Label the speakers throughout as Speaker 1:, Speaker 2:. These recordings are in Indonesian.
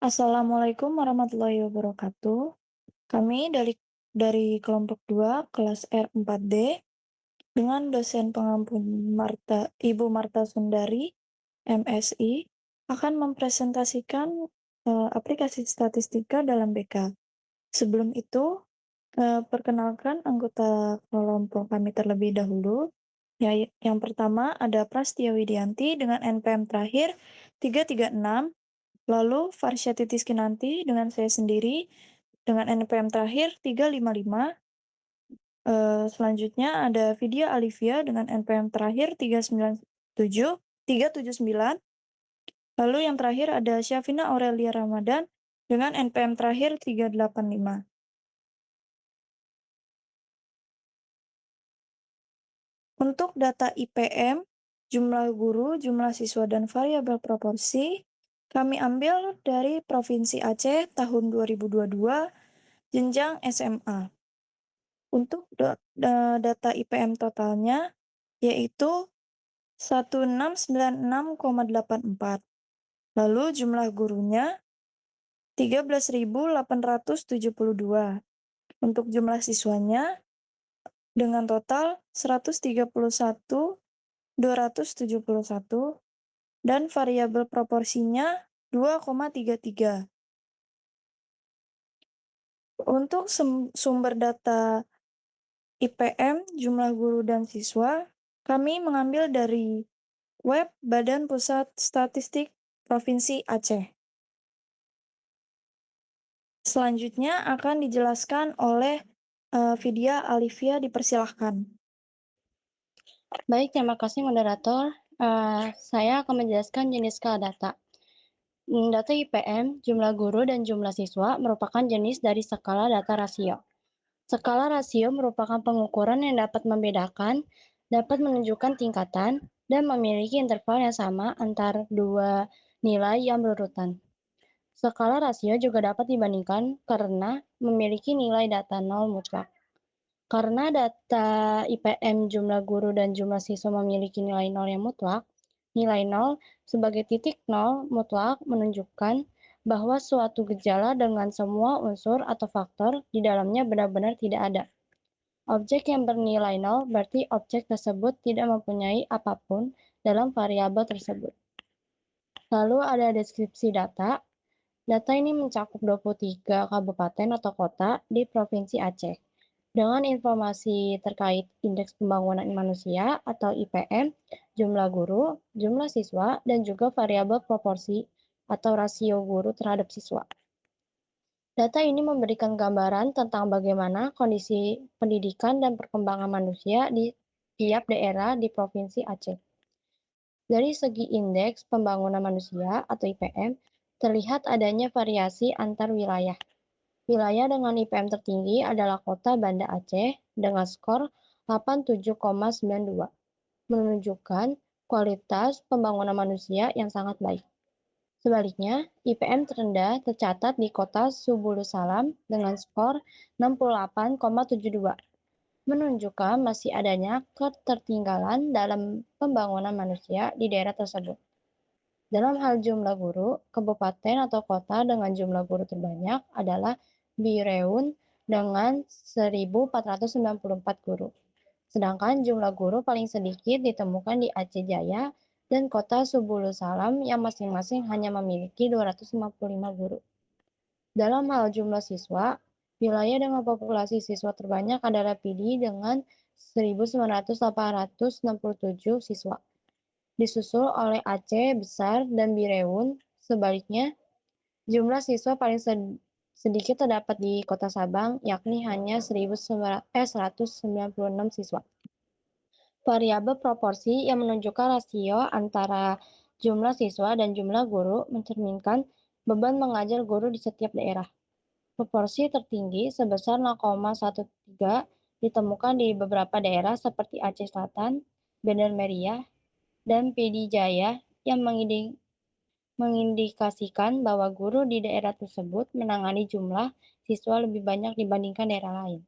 Speaker 1: Assalamualaikum warahmatullahi wabarakatuh. Kami dari kelompok 2 kelas R4D dengan dosen pengampu Ibu Marta Sundari, MSI, akan mempresentasikan aplikasi statistika dalam BK. Sebelum itu, perkenalkan anggota kelompok kami terlebih dahulu. Ya, yang pertama ada Prastia Widianti dengan NPM terakhir 336. Lalu Farsya Titis Kinanti dengan saya sendiri dengan NPM terakhir 355. Selanjutnya ada Vidya Alivia dengan NPM terakhir 379. Lalu yang terakhir ada Syafina Aurelia Ramadan dengan NPM terakhir 385. Untuk data IPM, jumlah guru, jumlah siswa, dan variabel proporsi, kami ambil dari Provinsi Aceh tahun 2022, jenjang SMA. Untuk data IPM totalnya yaitu 1696,84. Lalu jumlah gurunya 13.872. Untuk jumlah siswanya dengan total 131.271 dan variabel proporsinya 2,33. Untuk sumber data IPM, jumlah guru dan siswa, kami mengambil dari web Badan Pusat Statistik Provinsi Aceh. Selanjutnya akan dijelaskan oleh Vidya Alivia, dipersilahkan.
Speaker 2: Baik, terima kasih moderator. Saya akan menjelaskan jenis skala data. Data IPM, jumlah guru dan jumlah siswa merupakan jenis dari skala data rasio. Skala rasio merupakan pengukuran yang dapat membedakan, dapat menunjukkan tingkatan, dan memiliki interval yang sama antara dua nilai yang berurutan. Skala rasio juga dapat dibandingkan karena memiliki nilai data nol mutlak. Karena data IPM jumlah guru dan jumlah siswa memiliki nilai nol yang mutlak, nilai nol sebagai titik nol mutlak menunjukkan bahwa suatu gejala dengan semua unsur atau faktor di dalamnya benar-benar tidak ada. Objek yang bernilai nol berarti objek tersebut tidak mempunyai apapun dalam variabel tersebut. Lalu ada deskripsi data. Data ini mencakup 23 kabupaten atau kota di Provinsi Aceh. Dengan informasi terkait indeks pembangunan manusia atau IPM, jumlah guru, jumlah siswa, dan juga variabel proporsi atau rasio guru terhadap siswa. Data ini memberikan gambaran tentang bagaimana kondisi pendidikan dan perkembangan manusia di tiap daerah di Provinsi Aceh. Dari segi indeks pembangunan manusia atau IPM, terlihat adanya variasi antar wilayah. Wilayah dengan IPM tertinggi adalah Kota Banda Aceh dengan skor 87,92, menunjukkan kualitas pembangunan manusia yang sangat baik. Sebaliknya, IPM terendah tercatat di Kota Subulu Salam dengan skor 68,72, menunjukkan masih adanya ketertinggalan dalam pembangunan manusia di daerah tersebut. Dalam hal jumlah guru, kabupaten atau kota dengan jumlah guru terbanyak adalah Bireun dengan 1.494 guru. Sedangkan jumlah guru paling sedikit ditemukan di Aceh Jaya dan kota Subulu Salam yang masing-masing hanya memiliki 255 guru. Dalam hal jumlah siswa, wilayah dengan populasi siswa terbanyak adalah Pidi dengan 1.967 siswa, disusul oleh Aceh Besar dan Bireun. Sebaliknya, jumlah siswa paling sedikit terdapat di Kota Sabang, yakni hanya 196 siswa. Variabel proporsi yang menunjukkan rasio antara jumlah siswa dan jumlah guru mencerminkan beban mengajar guru di setiap daerah. Proporsi tertinggi sebesar 0,13 ditemukan di beberapa daerah seperti Aceh Selatan, Banda Meriah, dan Pidi Jaya yang mengindikasikan bahwa guru di daerah tersebut menangani jumlah siswa lebih banyak dibandingkan daerah lain.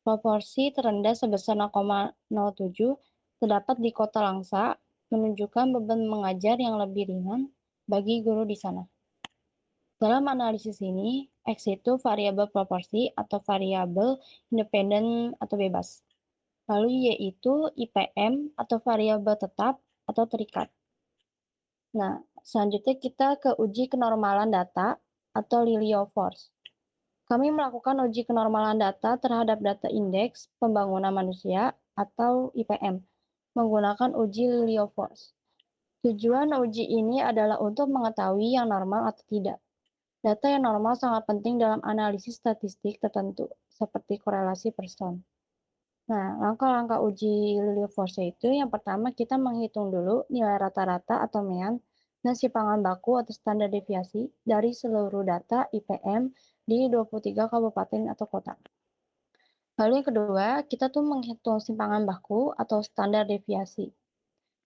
Speaker 2: Proporsi terendah sebesar 0,07 terdapat di Kota Langsa, menunjukkan beban mengajar yang lebih ringan bagi guru di sana. Dalam analisis ini, X itu variabel proporsi atau variabel independen atau bebas. Lalu Y itu IPM atau variabel tetap atau terikat. Nah, selanjutnya kita ke uji kenormalan data atau Liliophors. Kami melakukan uji kenormalan data terhadap data indeks pembangunan manusia atau IPM menggunakan uji Liliophors. Tujuan uji ini adalah untuk mengetahui yang normal atau tidak. Data yang normal sangat penting dalam analisis statistik tertentu, seperti korelasi person. Nah, langkah-langkah uji Lilliefors itu yang pertama kita menghitung dulu nilai rata-rata atau mean dan simpangan baku atau standar deviasi dari seluruh data IPM di 23 kabupaten atau kota. Lalu yang kedua, kita tuh menghitung simpangan baku atau standar deviasi.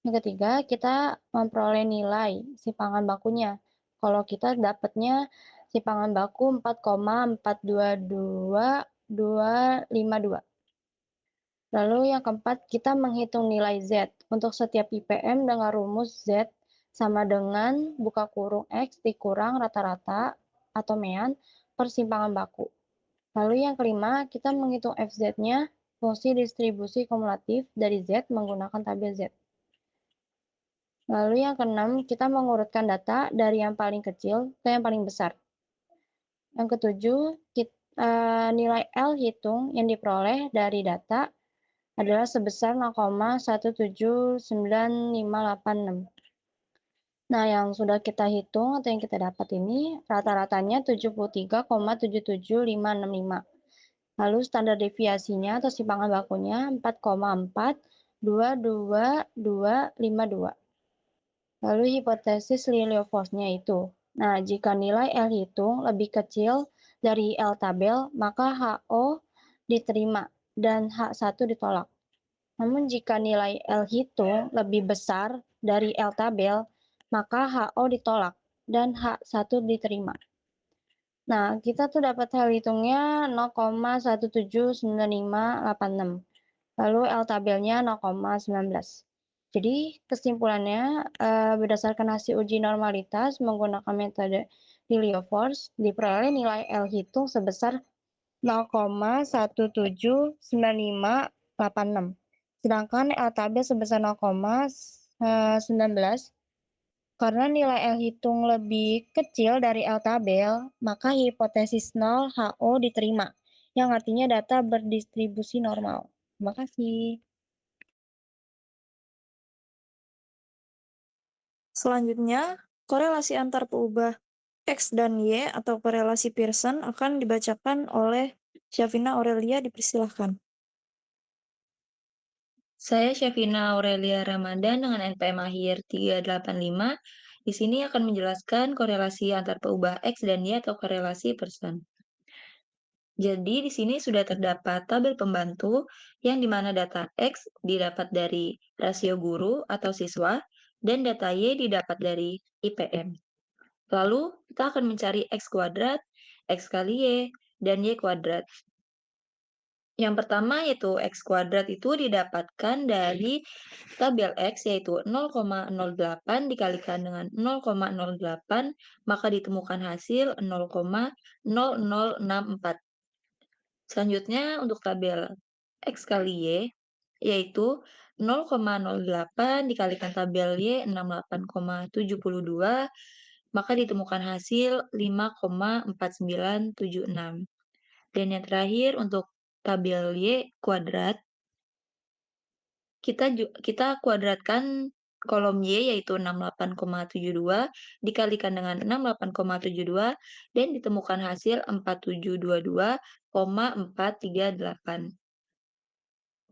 Speaker 2: Yang ketiga, kita memperoleh nilai simpangan bakunya. Kalau kita dapatnya simpangan baku 4,422252. Lalu yang keempat, kita menghitung nilai Z untuk setiap IPM dengan rumus Z sama dengan buka kurung X dikurang rata-rata atau mean per simpangan baku. Lalu yang kelima, kita menghitung FZ-nya, fungsi distribusi kumulatif dari Z menggunakan tabel Z. Lalu yang keenam, kita mengurutkan data dari yang paling kecil ke yang paling besar. Yang ketujuh, nilai L hitung yang diperoleh dari data adalah sebesar 0,179586. Nah, yang sudah kita hitung atau yang kita dapat ini rata-ratanya 73,77565. Lalu standar deviasinya atau simpangan bakunya 4,422252. Lalu hipotesis Lilliefors-nya itu. Nah, jika nilai L hitung lebih kecil dari L tabel, maka HO diterima dan H1 ditolak. Namun jika nilai L hitung lebih besar dari L tabel, maka HO ditolak dan H1 diterima. Nah, kita tuh dapat L hitungnya 0,179586. Lalu L tabelnya 0,19. Jadi kesimpulannya, berdasarkan hasil uji normalitas menggunakan metode Lilliefors, diperoleh nilai L hitung sebesar 0,179586. Sedangkan L tabel sebesar 0,19. Karena nilai L hitung lebih kecil dari L tabel, maka hipotesis 0 HO diterima, yang artinya data berdistribusi normal. Terima kasih.
Speaker 1: Selanjutnya, korelasi antar peubah X dan Y atau korelasi Pearson akan dibacakan oleh Syafina Aurelia, dipersilahkan.
Speaker 3: Saya Syafina Aurelia Ramadan dengan NPM akhir 385. Di sini akan menjelaskan korelasi antar peubah X dan Y atau korelasi Pearson. Jadi di sini sudah terdapat tabel pembantu yang dimana data X didapat dari rasio guru atau siswa dan data Y didapat dari IPM. Lalu kita akan mencari X kuadrat, X kali Y, dan Y kuadrat. Yang pertama yaitu X kuadrat itu didapatkan dari tabel X yaitu 0,08 dikalikan dengan 0,08 maka ditemukan hasil 0,0064. Selanjutnya untuk tabel X kali Y yaitu 0,08 dikalikan tabel Y 68,72 maka ditemukan hasil 5,4976. Dan yang terakhir untuk tabel Y kuadrat, kita kuadratkan kolom Y yaitu 68,72 dikalikan dengan 68,72 dan ditemukan hasil 4722,438.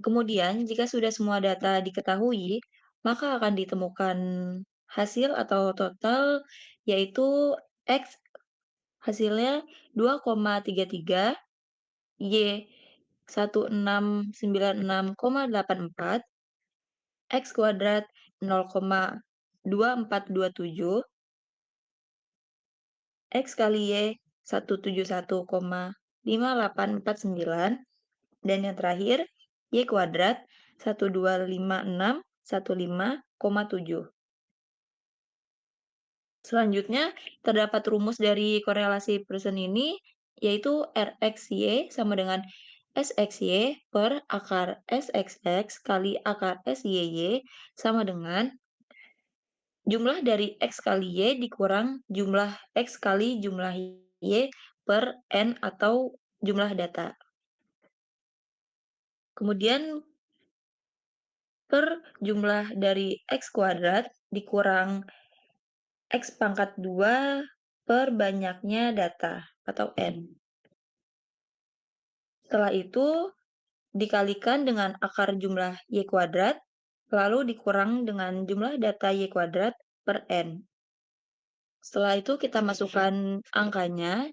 Speaker 3: Kemudian jika sudah semua data diketahui, maka akan ditemukan hasil atau total yaitu X hasilnya 2,33, Y 1696,84, X kuadrat 0,2427, X kali Y 171,5849, dan yang terakhir Y kuadrat 1256615,7. Selanjutnya, terdapat rumus dari korelasi Pearson ini, yaitu Rxy sama dengan Sxy per akar Sxx kali akar Syy sama dengan jumlah dari X kali Y dikurang jumlah X kali jumlah Y per N atau jumlah data. Kemudian per jumlah dari X kuadrat dikurang X pangkat 2 per banyaknya data atau N. Setelah itu dikalikan dengan akar jumlah Y kuadrat, lalu dikurang dengan jumlah data Y kuadrat per N. Setelah itu kita masukkan angkanya.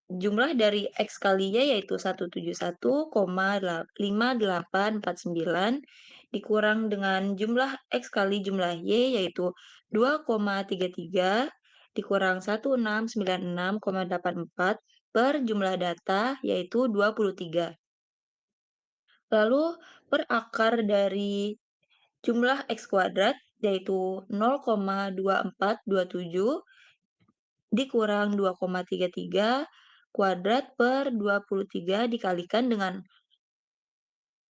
Speaker 3: Jumlah dari X kali Y yaitu 171,5849 dikurang dengan jumlah X kali jumlah Y yaitu 2,33 dikurang 1696,84 per jumlah data yaitu 23. Lalu per akar dari jumlah X kuadrat yaitu 0,2427 dikurang 2,33 kuadrat per 23 dikalikan dengan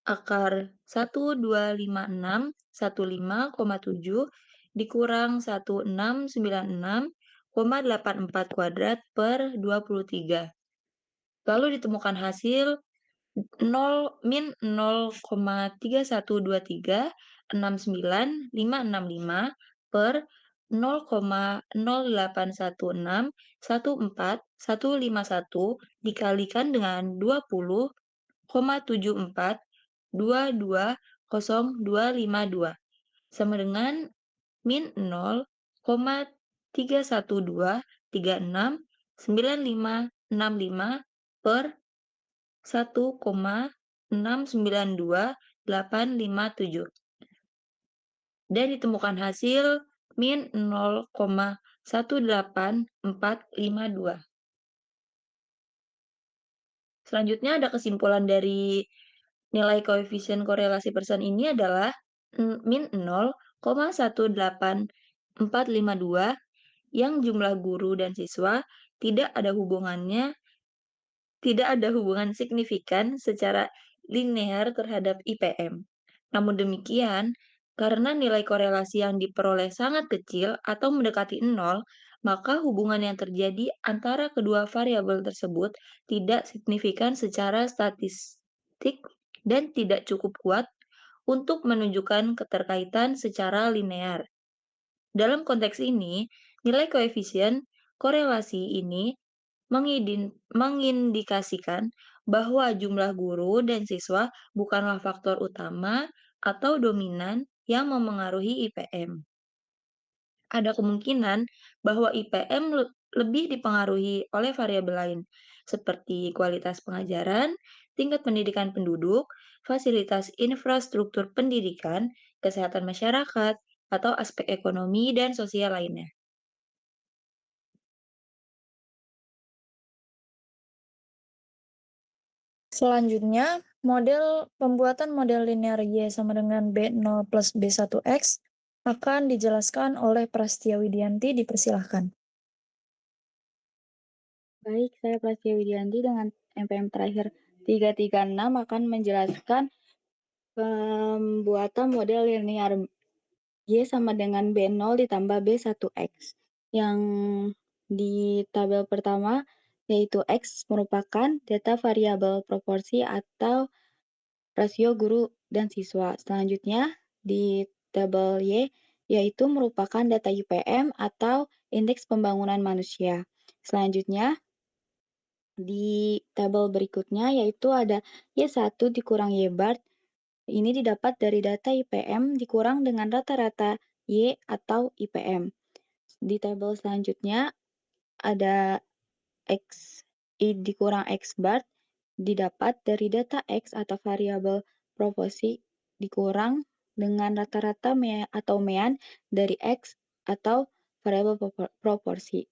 Speaker 3: akar 125615,7 dikurang 1696,84 kuadrat per 23. Lalu ditemukan hasil 0-312369565 per 0,081614151 dikalikan dengan 20,74220252 sama dengan min 0,312369565 per 1,692857 dan ditemukan hasil min 0,18452. Selanjutnya ada kesimpulan dari nilai koefisien korelasi Pearson ini adalah min 0,18452 yang jumlah guru dan siswa tidak ada hubungan signifikan secara linear terhadap IPM. Namun demikian, karena nilai korelasi yang diperoleh sangat kecil atau mendekati 0, maka hubungan yang terjadi antara kedua variabel tersebut tidak signifikan secara statistik dan tidak cukup kuat untuk menunjukkan keterkaitan secara linear. Dalam konteks ini, nilai koefisien korelasi ini mengindikasikan bahwa jumlah guru dan siswa bukanlah faktor utama atau dominan yang memengaruhi IPM. Ada kemungkinan bahwa IPM lebih dipengaruhi oleh variabel lain, seperti kualitas pengajaran, tingkat pendidikan penduduk, fasilitas infrastruktur pendidikan, kesehatan masyarakat, atau aspek ekonomi dan sosial lainnya.
Speaker 1: Selanjutnya, pembuatan model linear Y sama dengan B0 plus B1X akan dijelaskan oleh Prastia Widianti, dipersilahkan.
Speaker 4: Baik, saya Prastia Widianti dengan MPM terakhir 336 akan menjelaskan pembuatan model linear Y sama dengan B0 ditambah B1X. Yang di tabel pertama yaitu X merupakan data variabel proporsi atau rasio guru dan siswa. Selanjutnya di tabel Y yaitu merupakan data IPM atau indeks pembangunan manusia. Selanjutnya di tabel berikutnya yaitu ada Y1 dikurang Y bar. Ini didapat dari data IPM dikurang dengan rata-rata Y atau IPM. Di tabel selanjutnya ada X I dikurang X bar didapat dari data X atau variabel proporsi dikurang dengan rata-rata atau mean dari X atau variabel proporsi.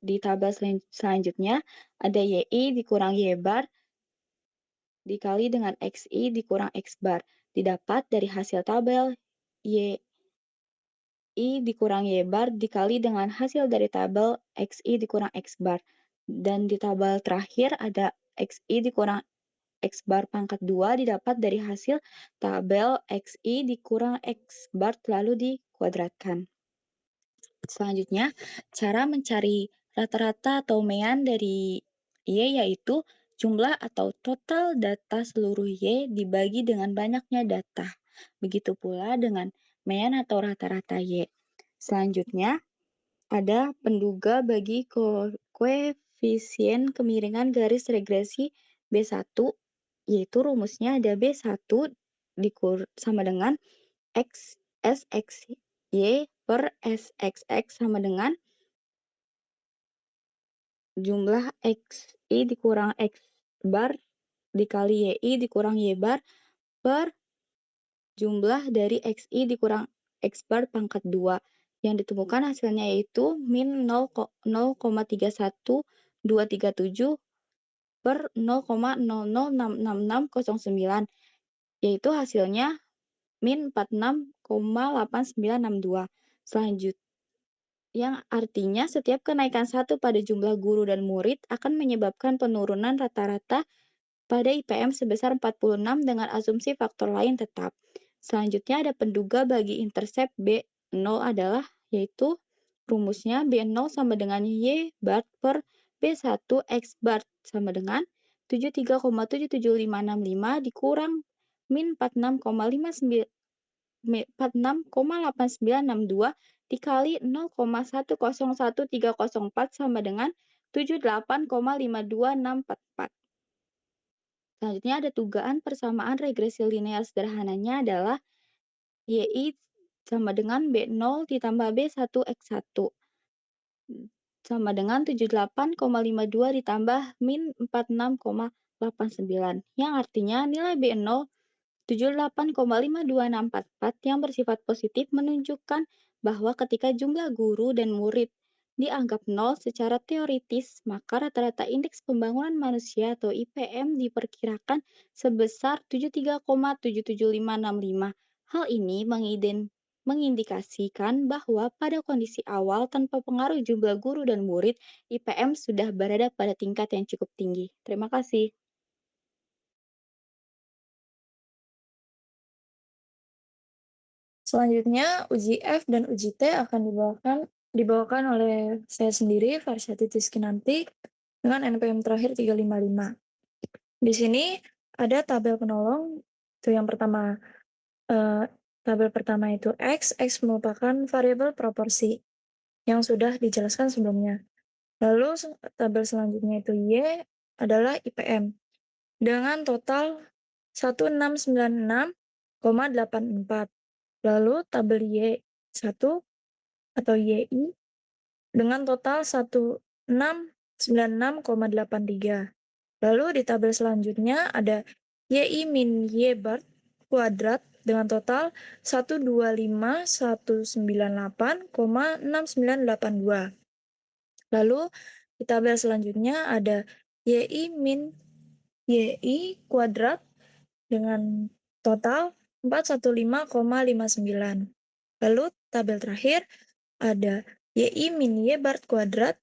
Speaker 4: Di tabel selanjutnya ada YI dikurang Y bar dikali dengan XI dikurang X bar. Didapat dari hasil tabel Y I dikurang Y bar dikali dengan hasil dari tabel XI dikurang X bar. Dan di tabel terakhir ada XI dikurang X bar pangkat 2 didapat dari hasil tabel XI dikurang X bar lalu dikuadratkan. Selanjutnya, cara mencari rata-rata atau mean dari Y yaitu jumlah atau total data seluruh Y dibagi dengan banyaknya data. Begitu pula dengan mean atau rata-rata Y. Selanjutnya, ada penduga bagi koefisien kemiringan garis regresi B1, yaitu rumusnya ada B1 sama dengan X SX Y per SXX sama dengan jumlah XI dikurang X bar dikali YI dikurang Y bar per jumlah dari XI dikurang X bar pangkat 2. Yang ditemukan hasilnya yaitu min 0,31237 per 0,006609, yaitu hasilnya min 46,8962. Selanjutnya, yang artinya setiap kenaikan 1 pada jumlah guru dan murid akan menyebabkan penurunan rata-rata pada IPM sebesar 46 dengan asumsi faktor lain tetap. Selanjutnya ada penduga bagi intercept B0 adalah yaitu rumusnya B0 sama dengan Y bar per B1 X bar sama dengan 73,77565 dikurang min 46,8962 dikali 0,101304 sama dengan 78,52644. Selanjutnya ada dugaan persamaan regresi linear sederhananya adalah YI sama dengan B0 ditambah B1 X1 sama dengan 78,52 ditambah min 46,89 yang artinya nilai B0 78,52644 yang bersifat positif menunjukkan bahwa ketika jumlah guru dan murid dianggap nol secara teoritis, maka rata-rata indeks pembangunan manusia atau IPM diperkirakan sebesar 73,77565. Hal ini mengindikasikan bahwa pada kondisi awal tanpa pengaruh jumlah guru dan murid, IPM sudah berada pada tingkat yang cukup tinggi. Terima kasih.
Speaker 1: Selanjutnya, uji F dan uji T akan dibawakan oleh saya sendiri, Farsyati Tiskinanti, dengan NPM terakhir 355. Di sini ada tabel penolong. Itu yang pertama, tabel pertama itu X merupakan variabel proporsi yang sudah dijelaskan sebelumnya. Lalu tabel selanjutnya itu Y adalah IPM dengan total 1696,84. Lalu tabel Y1 atau YI dengan total 1696,83. Lalu di tabel selanjutnya ada YI min Y bar kuadrat dengan total 125.198,6982. Lalu di tabel selanjutnya ada YI min YI kuadrat dengan total 415,59. Lalu tabel terakhir ada YI min Y bar kuadrat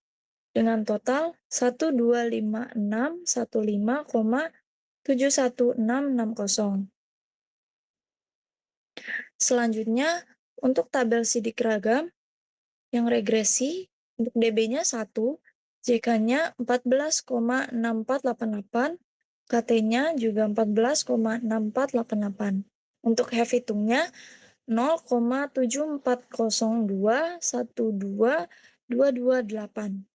Speaker 1: dengan total 12515,71660. Selanjutnya, untuk tabel sidik ragam yang regresi, untuk DB-nya 1, JK-nya 14,6488, KT-nya juga 14,6488. Untuk have hitungnya 0,740212228.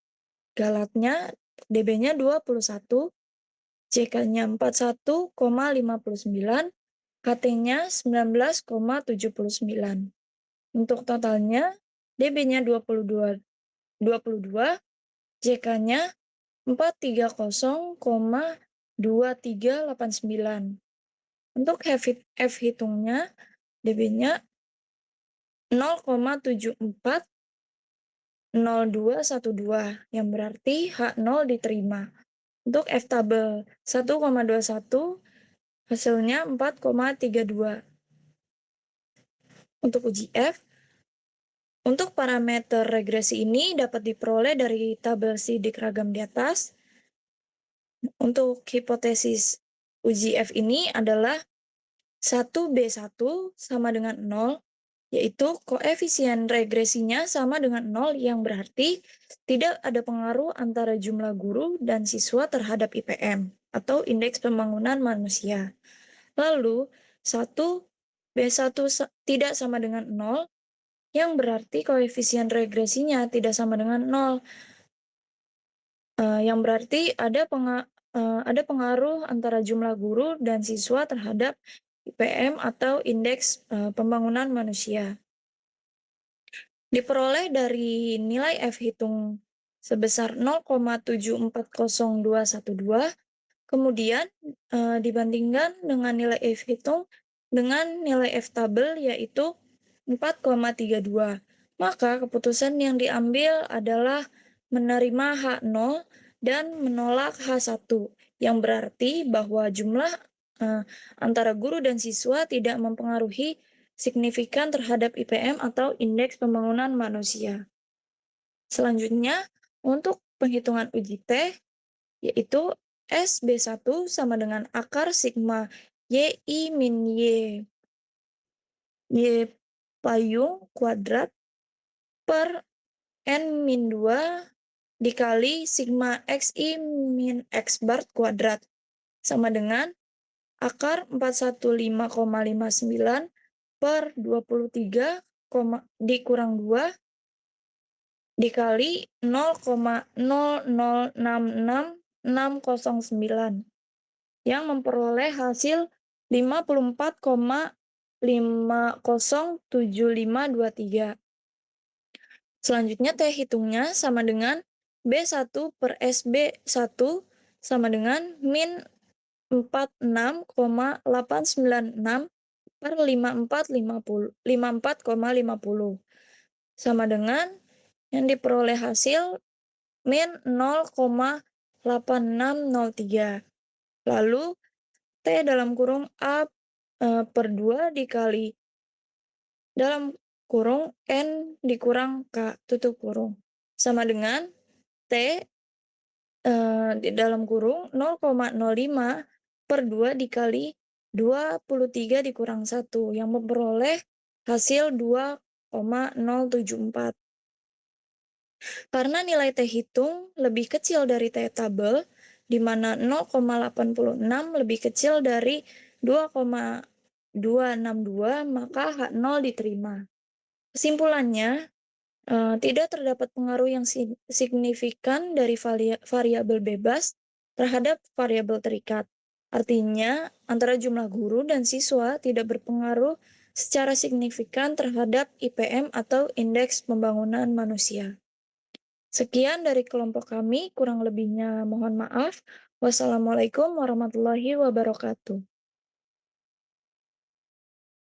Speaker 1: Galatnya DB-nya 21, JK-nya 41,59, KT-nya 19,79. Untuk totalnya DB-nya 22, JK-nya 430,2389. Untuk F hitungnya DB-nya 0,740212 yang berarti H0 diterima. Untuk F tabel 1,21 hasilnya 4,32. Untuk uji F Untuk parameter regresi ini dapat diperoleh dari tabel sidik ragam di atas. Untuk hipotesis uji F ini adalah 1B1 sama dengan 0, yaitu koefisien regresinya sama dengan 0 yang berarti tidak ada pengaruh antara jumlah guru dan siswa terhadap IPM atau indeks pembangunan manusia. Lalu 1B1 tidak sama dengan 0 yang berarti koefisien regresinya tidak sama dengan 0. Yang berarti ada pengaruh antara jumlah guru dan siswa terhadap IPM atau indeks pembangunan manusia. Diperoleh dari nilai F hitung sebesar 0,740212, kemudian dibandingkan dengan nilai F hitung dengan nilai F tabel yaitu 4,32. Maka keputusan yang diambil adalah menerima H0 dan menolak H1, yang berarti bahwa jumlah antara guru dan siswa tidak mempengaruhi signifikan terhadap IPM atau indeks pembangunan manusia. Selanjutnya, untuk penghitungan uji T, yaitu SB1 sama dengan akar sigma YI min Y payung kuadrat per N min 2 dikali sigma XI min X bar kuadrat sama dengan akar 415,59 per 23, dikurang 2 dikali 0,0066609 yang memperoleh hasil 54,507523. Selanjutnya T hitungnya sama dengan B1 per SB1 sama dengan min 46,896 per 54,50 sama dengan yang diperoleh hasil min 0,8603. Lalu T dalam kurung A per 2 dikali dalam kurung N dikurang K tutup kurung sama dengan T di dalam kurung 0,05 per 2 dikali 23 dikurang 1 yang memperoleh hasil 2,074. Karena nilai T hitung lebih kecil dari T tabel, di mana 0,86 lebih kecil dari 2,262, maka H0 diterima. Kesimpulannya, tidak terdapat pengaruh yang signifikan dari variabel bebas terhadap variabel terikat. Artinya, antara jumlah guru dan siswa tidak berpengaruh secara signifikan terhadap IPM atau indeks pembangunan manusia. Sekian dari kelompok kami, kurang lebihnya mohon maaf. Wassalamualaikum warahmatullahi wabarakatuh.